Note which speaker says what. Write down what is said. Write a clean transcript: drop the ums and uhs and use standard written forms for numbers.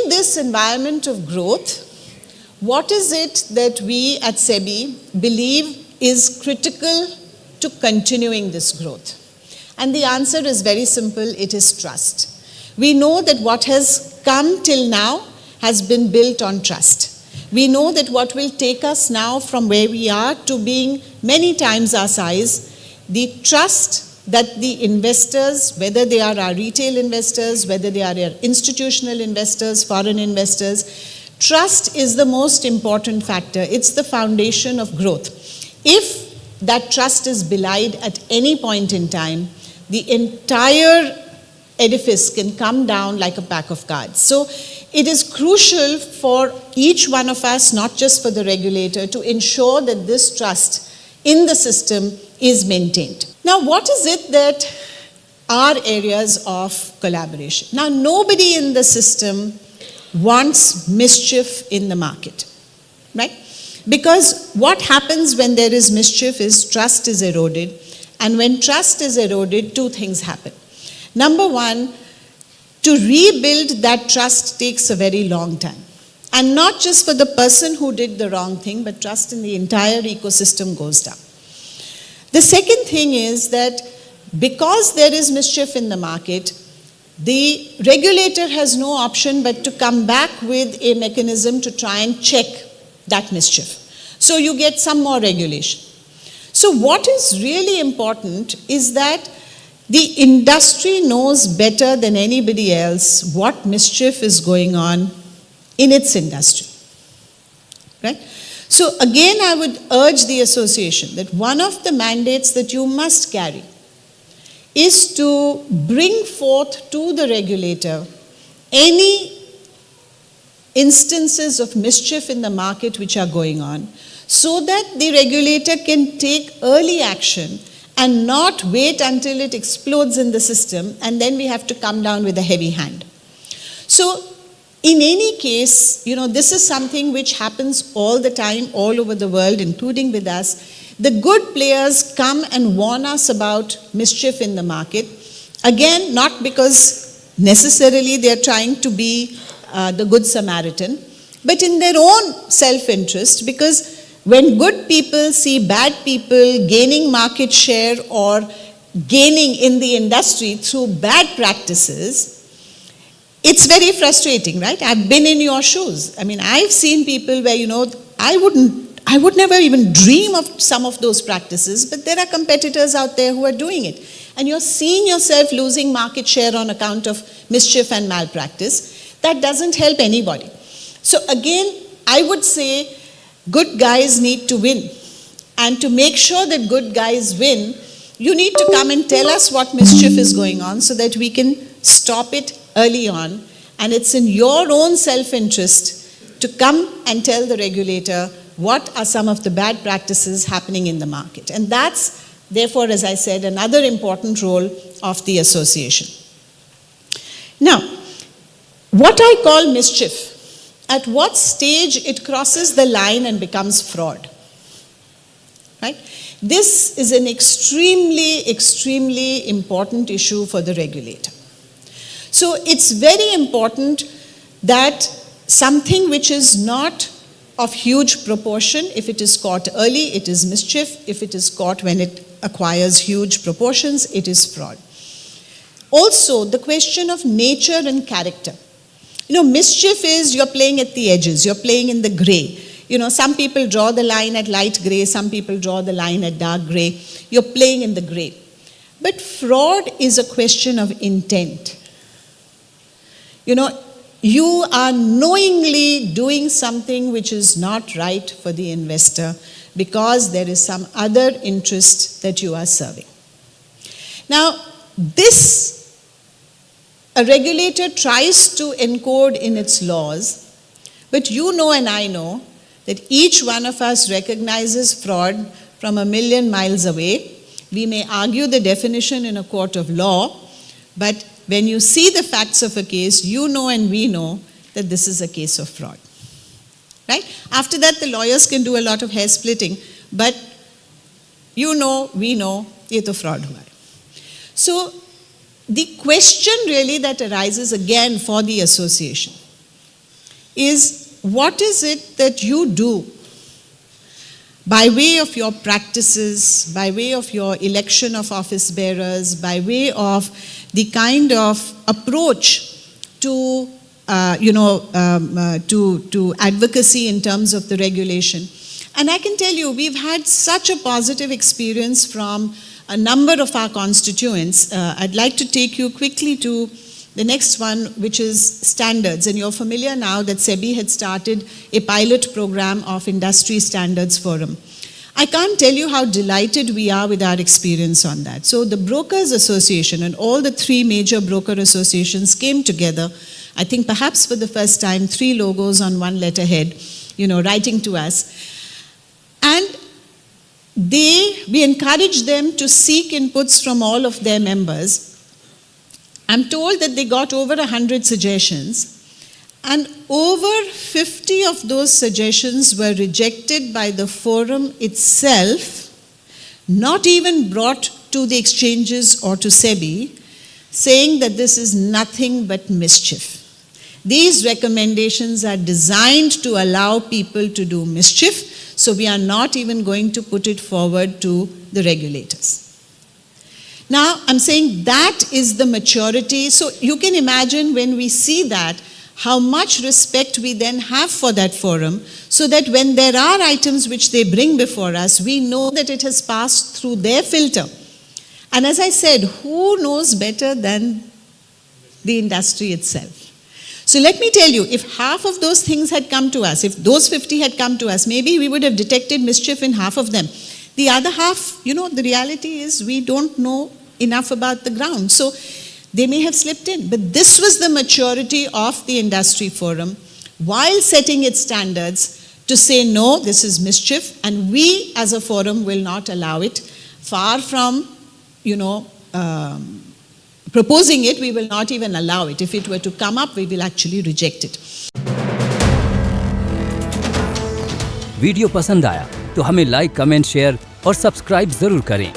Speaker 1: in this environment of growth, what is it that we at SEBI believe is critical to continuing this growth? And the answer is very simple, it is trust. We know that what has come till now has been built on trust. We know that what will take us now from where we are to being many times our size, the trust that the investors, whether they are our retail investors, whether they are our institutional investors, foreign investors, trust is the most important factor. It's the foundation of growth. If that trust is belied at any point in time, the entire edifice can come down like a pack of cards. So it is crucial for each one of us, not just for the regulator, to ensure that this trust in the system is maintained. Now, what is it that are areas of collaboration? Now, nobody in the system wants mischief in the market, right? Because what happens when there is mischief is trust is eroded. And when trust is eroded, two things happen. Number one, to rebuild that trust takes a very long time. And not just for the person who did the wrong thing, but trust in the entire ecosystem goes down. The second thing is that because there is mischief in the market, the regulator has no option but to come back with a mechanism to try and check that mischief. So you get some more regulation. So what is really important is that the industry knows better than anybody else what mischief is going on in its industry, right? So again, I would urge the association that one of the mandates that you must carry is to bring forth to the regulator any instances of mischief in the market which are going on, so that the regulator can take early action and not wait until it explodes in the system and then we have to come down with a heavy hand. So in any case, this is something which happens all the time, all over the world, including with us. The good players come and warn us about mischief in the market. Again, not because necessarily they are trying to be the good Samaritan, but in their own self-interest, because when good people see bad people gaining market share or gaining in the industry through bad practices, it's very frustrating, right? I've been in your shoes. I mean, I've seen people where, I would never even dream of some of those practices, but there are competitors out there who are doing it. And you're seeing yourself losing market share on account of mischief and malpractice. That doesn't help anybody. So again, I would say good guys need to win. And to make sure that good guys win, you need to come and tell us what mischief is going on so that we can stop it early on. And it's in your own self-interest to come and tell the regulator what are some of the bad practices happening in the market. And that's, therefore, as I said, another important role of the association. Now, what I call mischief, at what stage it crosses the line and becomes fraud, right? This is an extremely, extremely important issue for the regulator. So it's very important that something which is not of huge proportion, if it is caught early, it is mischief. If it is caught when it acquires huge proportions, it is fraud. Also, the question of nature and character. Mischief is you're playing at the edges, you're playing in the gray. Some people draw the line at light gray, some people draw the line at dark gray. You're playing in the gray. But fraud is a question of intent. You are knowingly doing something which is not right for the investor because there is some other interest that you are serving. Now, this a regulator tries to encode in its laws, but you know and I know that each one of us recognizes fraud from a million miles away. We may argue the definition in a court of law, but when you see the facts of a case, you know and we know that this is a case of fraud, right? After that, the lawyers can do a lot of hair splitting, but we know, ye to fraud hua hai. So the question really that arises again for the association is what is it that you do by way of your practices, by way of your election of office bearers, by way of the kind of approach to, to advocacy in terms of the regulation. And I can tell you, we've had such a positive experience from a number of our constituents. I'd like to take you quickly to the next one, which is standards. And you're familiar now that SEBI had started a pilot program of Industry Standards Forum. I can't tell you how delighted we are with our experience on that. So the Brokers Association and all the 3 major broker associations came together, I think perhaps for the first time, 3 logos on 1 letterhead, writing to us. And we encouraged them to seek inputs from all of their members. I'm told that they got over 100 suggestions, and over 50 of those suggestions were rejected by the forum itself, not even brought to the exchanges or to SEBI, saying that this is nothing but mischief. These recommendations are designed to allow people to do mischief, so we are not even going to put it forward to the regulators. Now, I'm saying that is the maturity. So you can imagine when we see that, how much respect we then have for that forum, so that when there are items which they bring before us, we know that it has passed through their filter. And as I said, who knows better than the industry itself? So let me tell you, if half of those things had come to us, if those 50 had come to us, maybe we would have detected mischief in half of them. The other half, the reality is we don't know enough about the ground. So they may have slipped in. But this was the maturity of the industry forum, while setting its standards, to say, no, this is mischief, and we as a forum will not allow it. Far from, proposing it, we will not even allow it. If it were to come up, we will actually reject it.
Speaker 2: Video पसंद आया तो हमें like, comment, share और subscribe जरूर करें।